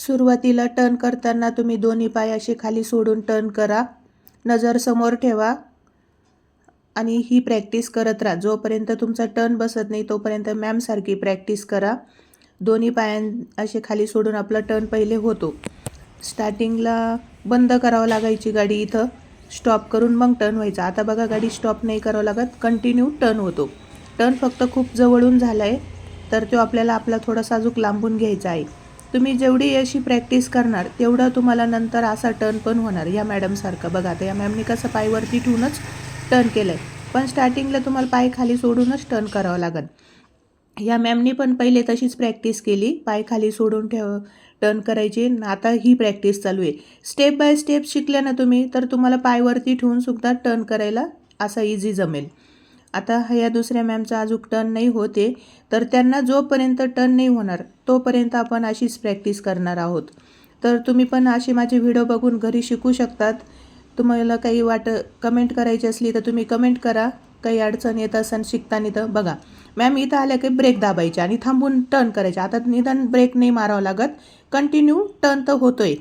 सुरुवातीला टर्न करताना तुम्ही दोन्ही पाय असे खाली सोडून टर्न करा, नजर समोर ठेवा आणि ही प्रॅक्टिस करत राहा. जोपर्यंत तुमचा टर्न बसत नाही तोपर्यंत मॅमसारखी प्रॅक्टिस करा. दोन्ही पायां असे खाली सोडून आपला टर्न पहिले होतो. स्टार्टिंगला बंद करावं लागायची गाडी, इथं स्टॉप करून मग टर्न व्हायचा. आता बघा गाडी स्टॉप नाही करावं लागत, कंटिन्यू टर्न होतो. टर्न फक्त खूप जवळून झाला आहे तर तो आपल्याला आपला थोडासा अजून लांबून घ्यायचा आहे. तुम्ही जेवढी अशी प्रॅक्टिस करणार तेवढं तुम्हाला नंतर असा टर्न पण होणार. या मॅडमसारखं बघा, आता या मॅमने कसं पायवरती ठेवूनच टर्न केलं आहे, पण स्टार्टिंगला तुम्हाला पाय खाली सोडूनच टर्न करावं लागेल. या मॅमनी पण पहिले तशीच प्रॅक्टिस केली, पाय खाली सोडून टर्न करायची. आता ही प्रॅक्टिस चालू आहे. स्टेप बाय स्टेप शिकल्या ना तुम्ही तर तुम्हाला पायवरती ठेवून सुद्धा टर्न करायला असा इझी जमेल. आता ह्या दुसऱ्या मॅमचा अजून टर्न नाही होते तर त्यांना जोपर्यंत टर्न नाही होणार तोपर्यंत आपण अशीच प्रॅक्टिस करणार आहोत. तर तुम्ही पण असे माझे व्हिडिओ बघून घरी शिकू शकतात. तुम्हाला काही कमेंट करायची असली तर तुम्ही कमेंट करा. काही अडचण येत असेल शिकताना तर बघा, मॅम इथं आल्या की ब्रेक दाबायचे आणि थांबून टर्न करायचे. आता निदान ब्रेक नाही मारावं लागत, कंटिन्यू टर्न तर होतोय.